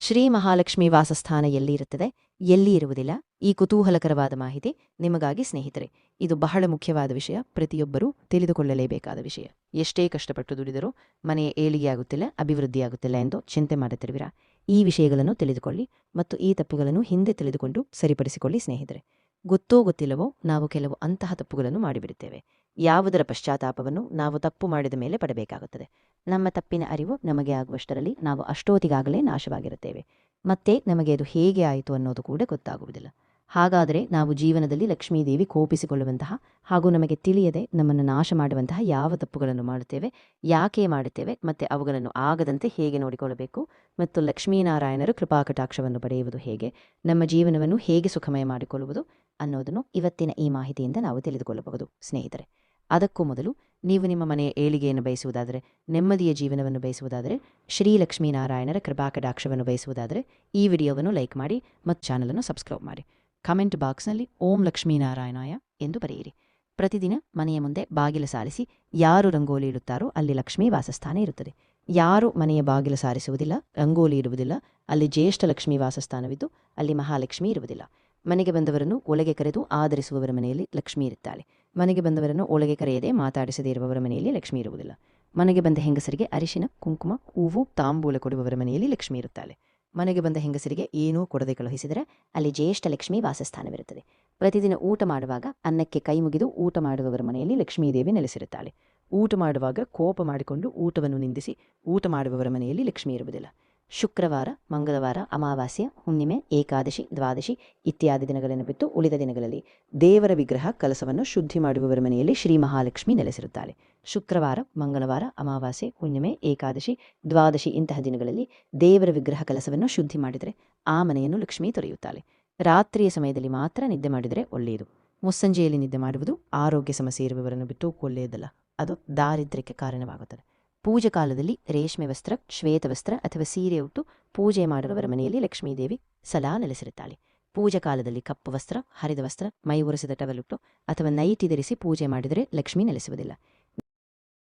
ಶ್ರೀ ಮಹಾಲಕ್ಷ್ಮಿ ವಾಸಸ್ಥಾನ ಎಲ್ಲಿ ಇರುತ್ತದೆ, ಎಲ್ಲಿ ಇರುವುದಿಲ್ಲ? ಈ ಕುತೂಹಲಕರವಾದ ಮಾಹಿತಿ ನಿಮಗಾಗಿ ಸ್ನೇಹಿತರೆ. ಇದು ಬಹಳ ಮುಖ್ಯವಾದ ವಿಷಯ, ಪ್ರತಿಯೊಬ್ಬರೂ ತಿಳಿದುಕೊಳ್ಳಲೇಬೇಕಾದ ವಿಷಯ. ಎಷ್ಟೇ ಕಷ್ಟಪಟ್ಟು ದುಡಿದರೂ ಮನೆಯ ಏಳಿಗೆಯಾಗುತ್ತಿಲ್ಲ, ಅಭಿವೃದ್ಧಿಯಾಗುತ್ತಿಲ್ಲ ಎಂದು ಚಿಂತೆ ಮಾಡುತ್ತಿರುವಿರಾ? ಈ ವಿಷಯಗಳನ್ನು ತಿಳಿದುಕೊಳ್ಳಿ ಮತ್ತು ಈ ತಪ್ಪುಗಳನ್ನು ಹಿಂದೆ ತಿಳಿದುಕೊಂಡು ಸರಿಪಡಿಸಿಕೊಳ್ಳಿ ಸ್ನೇಹಿತರೆ. ಗೊತ್ತೋ ಗೊತ್ತಿಲ್ಲವೋ ನಾವು ಕೆಲವು ಅಂತಹ ತಪ್ಪುಗಳನ್ನು ಮಾಡಿಬಿಡುತ್ತೇವೆ. ಯಾವುದರ ಪಶ್ಚಾತ್ತಾಪವನ್ನು ನಾವು ತಪ್ಪು ಮಾಡಿದ ಮೇಲೆ ಪಡಬೇಕಾಗುತ್ತದೆ. ನಮ್ಮ ತಪ್ಪಿನ ಅರಿವು ನಮಗೆ ಆಗುವಷ್ಟರಲ್ಲಿ ನಾವು ಅಷ್ಟೊತ್ತಿಗಾಗಲೇ ನಾಶವಾಗಿರುತ್ತೇವೆ. ಮತ್ತೆ ನಮಗೆ ಅದು ಹೇಗೆ ಆಯಿತು ಅನ್ನೋದು ಕೂಡ ಗೊತ್ತಾಗುವುದಿಲ್ಲ. ಹಾಗಾದರೆ ನಾವು ಜೀವನದಲ್ಲಿ ಲಕ್ಷ್ಮೀದೇವಿ ಕೋಪಿಸಿಕೊಳ್ಳುವಂತಹ ಹಾಗೂ ನಮಗೆ ತಿಳಿಯದೆ ನಮ್ಮನ್ನು ನಾಶ ಮಾಡುವಂತಹ ಯಾವ ತಪ್ಪುಗಳನ್ನು ಮಾಡುತ್ತೇವೆ, ಯಾಕೆ ಮಾಡುತ್ತೇವೆ, ಮತ್ತೆ ಅವುಗಳನ್ನು ಆಗದಂತೆ ಹೇಗೆ ನೋಡಿಕೊಳ್ಳಬೇಕು ಮತ್ತು ಲಕ್ಷ್ಮೀನಾರಾಯಣರ ಕೃಪಾಕಟಾಕ್ಷವನ್ನು ಪಡೆಯುವುದು ಹೇಗೆ, ನಮ್ಮ ಜೀವನವನ್ನು ಹೇಗೆ ಸುಖಮಯ ಮಾಡಿಕೊಳ್ಳುವುದು ಅನ್ನೋದನ್ನು ಇವತ್ತಿನ ಈ ಮಾಹಿತಿಯಿಂದ ನಾವು ತಿಳಿದುಕೊಳ್ಳಬಹುದು ಸ್ನೇಹಿತರೆ. ಅದಕ್ಕೂ ಮೊದಲು ನೀವು ನಿಮ್ಮ ಮನೆಯ ಏಳಿಗೆಯನ್ನು ಬಯಸುವುದಾದರೆ, ನೆಮ್ಮದಿಯ ಜೀವನವನ್ನು ಬಯಸುವುದಾದರೆ, ಶ್ರೀ ಲಕ್ಷ್ಮೀನಾರಾಯಣರ ಕೃಪಾಕಟಾಕ್ಷವನ್ನು ಬಯಸುವುದಾದರೆ ಈ ವಿಡಿಯೋವನ್ನು ಲೈಕ್ ಮಾಡಿ ಮತ್ತು ಚಾನಲನ್ನು ಸಬ್ಸ್ಕ್ರೈಬ್ ಮಾಡಿ. ಕಮೆಂಟ್ ಬಾಕ್ಸ್ನಲ್ಲಿ ಓಂ ಲಕ್ಷ್ಮೀನಾರಾಯಣಾಯ ಎಂದು ಬರೆಯಿರಿ. ಪ್ರತಿದಿನ ಮನೆಯ ಮುಂದೆ ಬಾಗಿಲು ಸಾರಿಸಿ ಯಾರು ರಂಗೋಲಿ ಇಡುತ್ತಾರೋ ಅಲ್ಲಿ ಲಕ್ಷ್ಮೀ ವಾಸಸ್ಥಾನ ಇರುತ್ತದೆ. ಯಾರು ಮನೆಯ ಬಾಗಿಲು ಸಾರಿಸುವುದಿಲ್ಲ, ರಂಗೋಲಿ ಇಡುವುದಿಲ್ಲ, ಅಲ್ಲಿ ಜ್ಯೇಷ್ಠ ಲಕ್ಷ್ಮೀ ವಾಸಸ್ಥಾನವಿದ್ದು ಅಲ್ಲಿ ಮಹಾಲಕ್ಷ್ಮಿ ಇರುವುದಿಲ್ಲ. ಮನೆಗೆ ಬಂದವರನ್ನು ಒಳಗೆ ಕರೆದು ಆದರಿಸುವವರ ಮನೆಯಲ್ಲಿ ಲಕ್ಷ್ಮಿ ಇರುತ್ತಾಳೆ. ಮನೆಗೆ ಬಂದವರನ್ನು ಒಳಗೆ ಕರೆಯದೆ ಮಾತಾಡಿಸದೇ ಇರುವವರ ಮನೆಯಲ್ಲಿ ಲಕ್ಷ್ಮಿ ಇರುವುದಿಲ್ಲ. ಮನೆಗೆ ಬಂದ ಹೆಂಗಸರಿಗೆ ಅರಿಶಿನ, ಕುಂಕುಮ, ಹೂವು, ತಾಂಬೂಲ ಕೊಡುವವರ ಮನೆಯಲ್ಲಿ ಲಕ್ಷ್ಮಿ ಇರುತ್ತಾಳೆ. ಮನೆಗೆ ಬಂದ ಹೆಂಗಸರಿಗೆ ಏನೂ ಕೊಡದೆ ಕಳುಹಿಸಿದರೆ ಅಲ್ಲಿ ಜ್ಯೇಷ್ಠ ಲಕ್ಷ್ಮೀ ವಾಸಸ್ಥಾನವಿರುತ್ತದೆ. ಪ್ರತಿದಿನ ಊಟ ಮಾಡುವಾಗ ಅನ್ನಕ್ಕೆ ಕೈ ಮುಗಿದು ಊಟ ಮಾಡುವವರ ಮನೆಯಲ್ಲಿ ಲಕ್ಷ್ಮೀದೇವಿ ನೆಲೆಸಿರುತ್ತಾಳೆ. ಊಟ ಮಾಡುವಾಗ ಕೋಪ ಮಾಡಿಕೊಂಡು ಊಟವನ್ನು ನಿಂದಿಸಿ ಊಟ ಮಾಡುವವರ ಮನೆಯಲ್ಲಿ ಲಕ್ಷ್ಮಿ ಇರುವುದಿಲ್ಲ. ಶುಕ್ರವಾರ, ಮಂಗಳವಾರ, ಅಮಾವಾಸ್ಯ, ಹುಣ್ಣಿಮೆ, ಏಕಾದಶಿ, ದ್ವಾದಶಿ ಇತ್ಯಾದಿ ದಿನಗಳನ್ನು ಬಿಟ್ಟು ಉಳಿದ ದಿನಗಳಲ್ಲಿ ದೇವರ ವಿಗ್ರಹ ಕಲಸವನ್ನು ಶುದ್ಧಿ ಮಾಡುವವರ ಮನೆಯಲ್ಲಿ ಶ್ರೀ ಮಹಾಲಕ್ಷ್ಮಿ ನೆಲೆಸಿರುತ್ತಾಳೆ. ಶುಕ್ರವಾರ, ಮಂಗಳವಾರ, ಅಮಾವಾಸ್ಯೆ, ಹುಣ್ಣಿಮೆ, ಏಕಾದಶಿ, ದ್ವಾದಶಿ ಇಂತಹ ದಿನಗಳಲ್ಲಿ ದೇವರ ವಿಗ್ರಹ ಕಲಸವನ್ನು ಶುದ್ಧಿ ಮಾಡಿದರೆ ಆ ಮನೆಯನ್ನು ಲಕ್ಷ್ಮಿ ತೊರೆಯುತ್ತಾಳೆ. ರಾತ್ರಿಯ ಸಮಯದಲ್ಲಿ ಮಾತ್ರ ನಿದ್ದೆ ಮಾಡಿದರೆ ಒಳ್ಳೆಯದು. ಮುಸ್ಸಂಜೆಯಲ್ಲಿ ನಿದ್ದೆ ಮಾಡುವುದು ಆರೋಗ್ಯ ಸಮಸ್ಯೆ ಇರುವವರನ್ನು ಬಿಟ್ಟು ಒಳ್ಳೆಯದಲ್ಲ, ಅದು ದಾರಿದ್ರ್ಯಕ್ಕೆ ಕಾರಣವಾಗುತ್ತದೆ. ಪೂಜೆ ಕಾಲದಲ್ಲಿ ರೇಷ್ಮೆ ವಸ್ತ್ರ, ಶ್ವೇತವಸ್ತ್ರ ಅಥವಾ ಸೀರೆ ಉಟ್ಟು ಪೂಜೆ ಮಾಡುವವರ ಮನೆಯಲ್ಲಿ ಲಕ್ಷ್ಮೀದೇವಿ ಸದಾ ನೆಲೆಸಿರುತ್ತಾಳೆ. ಪೂಜಾ ಕಾಲದಲ್ಲಿ ಕಪ್ಪು ವಸ್ತ್ರ, ಹರಿದ ವಸ್ತ್ರ, ಮೈ ಒರೆಸಿದ ಟವಲುಟ್ಟು ಅಥವಾ ನೈಟಿ ಧರಿಸಿ ಪೂಜೆ ಮಾಡಿದರೆ ಲಕ್ಷ್ಮಿ ನೆಲೆಸುವುದಿಲ್ಲ.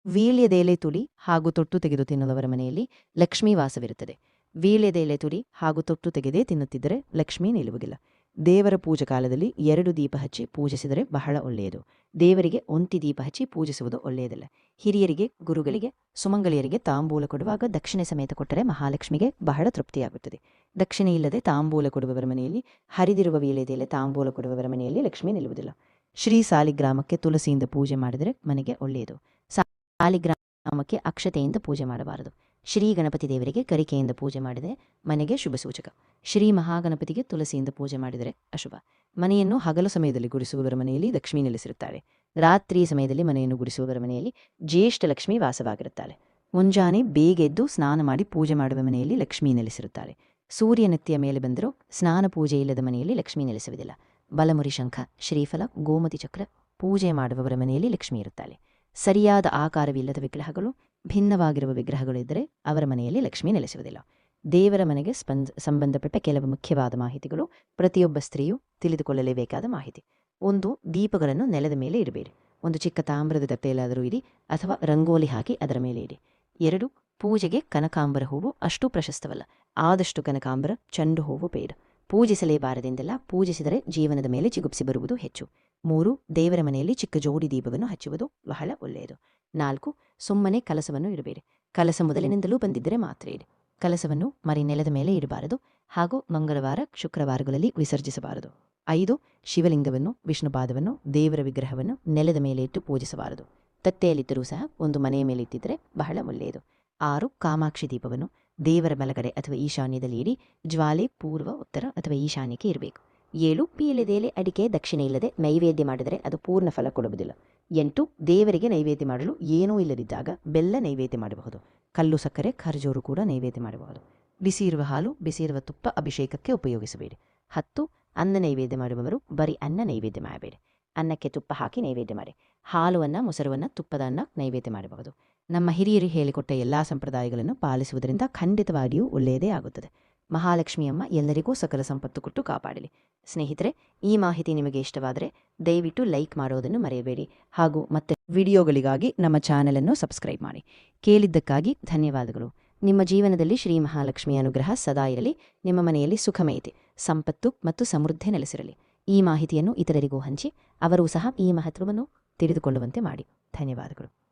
ವೀಳ್ಯದೆಲೆ ತುಳಿ ಹಾಗೂ ತೊಟ್ಟು ತೆಗೆದು ತಿನ್ನುವವರ ಮನೆಯಲ್ಲಿ ಲಕ್ಷ್ಮೀ ವಾಸವಿರುತ್ತದೆ. ವೀಳ್ಯದೆಲೆ ತುಳಿ ಹಾಗೂ ತೊಟ್ಟು ತೆಗೆದೇ ತಿನ್ನುತ್ತಿದ್ದರೆ ಲಕ್ಷ್ಮೀ ನಿಲ್ಲುವುದಿಲ್ಲ. ದೇವರ ಪೂಜಾ ಕಾಲದಲ್ಲಿ 2 ದೀಪ ಹಚ್ಚಿ ಪೂಜಿಸಿದರೆ ಬಹಳ ಒಳ್ಳೆಯದು. ದೇವರಿಗೆ ಒಂಟಿ ದೀಪ ಹಚ್ಚಿ ಪೂಜಿಸುವುದು ಒಳ್ಳೆಯದಲ್ಲ. ಹಿರಿಯರಿಗೆ, ಗುರುಗಳಿಗೆ, ಸುಮಂಗಲಿಯರಿಗೆ ತಾಂಬೂಲ ಕೊಡುವಾಗ ದಕ್ಷಿಣೆ ಸಮೇತ ಕೊಟ್ಟರೆ ಮಹಾಲಕ್ಷ್ಮಿಗೆ ಬಹಳ ತೃಪ್ತಿಯಾಗುತ್ತದೆ. ದಕ್ಷಿಣೆ ಇಲ್ಲದೆ ತಾಂಬೂಲ ಕೊಡುವವರ ಮನೆಯಲ್ಲಿ, ಹರಿದಿರುವ ವೀಳ್ಯದೆಲೆ ತಾಂಬೂಲ ಕೊಡುವವರ ಮನೆಯಲ್ಲಿ ಲಕ್ಷ್ಮಿ ನಿಲ್ಲುವುದಿಲ್ಲ. ಶ್ರೀ ಸಾಲಿಗ್ರಾಮಕ್ಕೆ ತುಳಸಿಯಿಂದ ಪೂಜೆ ಮಾಡಿದರೆ ಮನೆಗೆ ಒಳ್ಳೆಯದು. ಸಾಲಿಗ್ರಾಮಕ್ಕೆ ಅಕ್ಷತೆಯಿಂದ ಪೂಜೆ ಮಾಡಬಾರದು. ಶ್ರೀ ಗಣಪತಿ ದೇವರಿಗೆ ಕರಿಕೆಯಿಂದ ಪೂಜೆ ಮಾಡಿದರೆ ಮನೆಗೆ ಶುಭ ಸೂಚಕ. ಶ್ರೀ ಮಹಾಗಣಪತಿಗೆ ತುಳಸಿಯಿಂದ ಪೂಜೆ ಮಾಡಿದರೆ ಅಶುಭ. ಮನೆಯನ್ನು ಹಗಲು ಸಮಯದಲ್ಲಿ ಗುಡಿಸುವವರ ಮನೆಯಲ್ಲಿ ಲಕ್ಷ್ಮೀ ನೆಲೆಸಿರುತ್ತಾಳೆ. ರಾತ್ರಿ ಸಮಯದಲ್ಲಿ ಮನೆಯನ್ನು ಗುಡಿಸುವವರ ಮನೆಯಲ್ಲಿ ಜ್ಯೇಷ್ಠ ಲಕ್ಷ್ಮೀ ವಾಸವಾಗಿರುತ್ತಾಳೆ. ಮುಂಜಾನೆ ಬೇಗ ಎದ್ದು ಸ್ನಾನ ಮಾಡಿ ಪೂಜೆ ಮಾಡುವ ಮನೆಯಲ್ಲಿ ಲಕ್ಷ್ಮೀ ನೆಲೆಸಿರುತ್ತಾಳೆ. ಸೂರ್ಯ ನೆತ್ತಿಯ ಮೇಲೆ ಬಂದರೂ ಸ್ನಾನ ಪೂಜೆ ಇಲ್ಲದ ಮನೆಯಲ್ಲಿ ಲಕ್ಷ್ಮೀ ನೆಲೆಸುವುದಿಲ್ಲ. ಬಲಮುರಿ ಶಂಖ, ಶ್ರೀಫಲ, ಗೋಮತಿ ಚಕ್ರ ಪೂಜೆ ಮಾಡುವವರ ಮನೆಯಲ್ಲಿ ಲಕ್ಷ್ಮೀ ಇರುತ್ತಾಳೆ. ಸರಿಯಾದ ಆಕಾರವಿಲ್ಲದ ವಿಗ್ರಹಗಳು, ಭಿನ್ನವಾಗಿರುವ ವಿಗ್ರಹಗಳಿದ್ದರೆ ಅವರ ಮನೆಯಲ್ಲಿ ಲಕ್ಷ್ಮೀ ನೆಲೆಸುವುದಿಲ್ಲ. ದೇವರ ಮನೆಗೆ ಸಂಬಂಧಪಟ್ಟ ಕೆಲವು ಮುಖ್ಯವಾದ ಮಾಹಿತಿಗಳು ಪ್ರತಿಯೊಬ್ಬ ಸ್ತ್ರೀಯೂ ತಿಳಿದುಕೊಳ್ಳಲೇಬೇಕಾದ ಮಾಹಿತಿ. 1. ದೀಪಗಳನ್ನು ನೆಲದ ಮೇಲೆ ಇಡಬೇಡಿ. ಒಂದು ಚಿಕ್ಕ ತಾಮ್ರದ ತಟ್ಟೆಯಲ್ಲಾದರೂ ಇಡಿ ಅಥವಾ ರಂಗೋಲಿ ಹಾಕಿ ಅದರ ಮೇಲೆ ಇಡಿ. 2. ಪೂಜೆಗೆ ಕನಕಾಂಬರ ಹೂವು ಅಷ್ಟು ಪ್ರಶಸ್ತವಲ್ಲ. ಆದಷ್ಟು ಕನಕಾಂಬರ, ಚೆಂಡು ಹೂವು ಬೇಡ. ಪೂಜಿಸಲೇಬಾರದೆಂದೆಲ್ಲ, ಪೂಜಿಸಿದರೆ ಜೀವನದ ಮೇಲೆ ಚಿಗುಪ್ಸಿ ಬರುವುದು ಹೆಚ್ಚು. 3. ದೇವರ ಮನೆಯಲ್ಲಿ ಚಿಕ್ಕ ಜೋಡಿ ದೀಪವನ್ನು ಹಚ್ಚುವುದು ಬಹಳ ಒಳ್ಳೆಯದು. 4. ಸುಮ್ಮನೆ ಕಲಸವನ್ನು ಇಡಬೇಡಿ. ಕಲಸ ಮೊದಲಿನಿಂದಲೂ ಬಂದಿದ್ದರೆ ಮಾತ್ರ ಇಡಿ. ಕಲಸವನ್ನು ಮರಿ ನೆಲದ ಮೇಲೆ ಇಡಬಾರದು ಹಾಗೂ ಮಂಗಳವಾರ, ಶುಕ್ರವಾರಗಳಲ್ಲಿ ವಿಸರ್ಜಿಸಬಾರದು. 5. ಶಿವಲಿಂಗವನ್ನು, ವಿಷ್ಣುಪಾದವನ್ನು, ದೇವರ ವಿಗ್ರಹವನ್ನು ನೆಲದ ಮೇಲೆ ಇಟ್ಟು ಪೂಜಿಸಬಾರದು. ತಟ್ಟೆಯಲ್ಲಿದ್ದರೂ ಸಹ ಒಂದು ಮನೆಯ ಮೇಲೆ ಇಟ್ಟಿದ್ದರೆ ಬಹಳ ಒಳ್ಳೆಯದು. 6. ಕಾಮಾಕ್ಷಿ ದೀಪವನ್ನು ದೇವರ ಬಲಗಡೆ ಅಥವಾ ಈಶಾನ್ಯದಲ್ಲಿ ಇಡಿ. ಜ್ವಾಲೆ ಪೂರ್ವ, ಉತ್ತರ ಅಥವಾ ಈಶಾನ್ಯಕ್ಕೆ ಇರಬೇಕು. 7. ವೀಳ್ಯದೆಲೆ, ಅಡಿಕೆ, ದಕ್ಷಿಣೆ ಇಲ್ಲದೆ ನೈವೇದ್ಯ ಮಾಡಿದರೆ ಅದು ಪೂರ್ಣ ಫಲ ಕೊಡುವುದಿಲ್ಲ. 8. ದೇವರಿಗೆ ನೈವೇದ್ಯ ಮಾಡಲು ಏನೂ ಇಲ್ಲದಿದ್ದಾಗ ಬೆಲ್ಲ ನೈವೇದ್ಯ ಮಾಡಬಹುದು. ಕಲ್ಲು ಸಕ್ಕರೆ, ಖರ್ಜೂರು ಕೂಡ ನೈವೇದ್ಯ ಮಾಡಬಹುದು. ಬಿಸಿ ಇರುವ ಹಾಲು, ಬಿಸಿ ಇರುವ ತುಪ್ಪ ಅಭಿಷೇಕಕ್ಕೆ ಉಪಯೋಗಿಸಬೇಡಿ. 10. ಅನ್ನ ನೈವೇದ್ಯ ಮಾಡುವವರು ಬರೀ ಅನ್ನ ನೈವೇದ್ಯ ಮಾಡಬೇಡಿ. ಅನ್ನಕ್ಕೆ ತುಪ್ಪ ಹಾಕಿ ನೈವೇದ್ಯ ಮಾಡಿ. ಹಾಲು ಅನ್ನ, ಮೊಸರು, ತುಪ್ಪದ ಅನ್ನ ನೈವೇದ್ಯ ಮಾಡಬಹುದು. ನಮ್ಮ ಹಿರಿಯರು ಹೇಳಿಕೊಟ್ಟ ಎಲ್ಲಾ ಸಂಪ್ರದಾಯಗಳನ್ನು ಪಾಲಿಸುವುದರಿಂದ ಖಂಡಿತವಾಗಿಯೂ ಒಳ್ಳೆಯದೇ ಆಗುತ್ತದೆ. ಮಹಾಲಕ್ಷ್ಮಿಯಮ್ಮ ಎಲ್ಲರಿಗೂ ಸಕಲ ಸಂಪತ್ತು ಕೊಟ್ಟು ಕಾಪಾಡಲಿ. ಸ್ನೇಹಿತರೆ, ಈ ಮಾಹಿತಿ ನಿಮಗೆ ಇಷ್ಟವಾದರೆ ದಯವಿಟ್ಟು ಲೈಕ್ ಮಾಡೋದನ್ನು ಮರೆಯಬೇಡಿ ಹಾಗೂ ಮತ್ತೆ ವಿಡಿಯೋಗಳಿಗಾಗಿ ನಮ್ಮ ಚಾನೆಲ್ ಅನ್ನು ಸಬ್ಸ್ಕ್ರೈಬ್ ಮಾಡಿ. ಕೇಳಿದ್ದಕ್ಕಾಗಿ ಧನ್ಯವಾದಗಳು. ನಿಮ್ಮ ಜೀವನದಲ್ಲಿ ಶ್ರೀ ಮಹಾಲಕ್ಷ್ಮಿಯ ಅನುಗ್ರಹ ಸದಾ ಇರಲಿ. ನಿಮ್ಮ ಮನೆಯಲ್ಲಿ ಸುಖಮಯತೆ, ಸಂಪತ್ತು ಮತ್ತು ಸಮೃದ್ಧಿ ನೆಲೆಸಿರಲಿ. ಈ ಮಾಹಿತಿಯನ್ನು ಇತರರಿಗೂ ಹಂಚಿ ಅವರೂ ಸಹ ಈ ಮಹತ್ವವನ್ನು ತಿಳಿದುಕೊಳ್ಳುವಂತೆ ಮಾಡಿ. ಧನ್ಯವಾದಗಳು.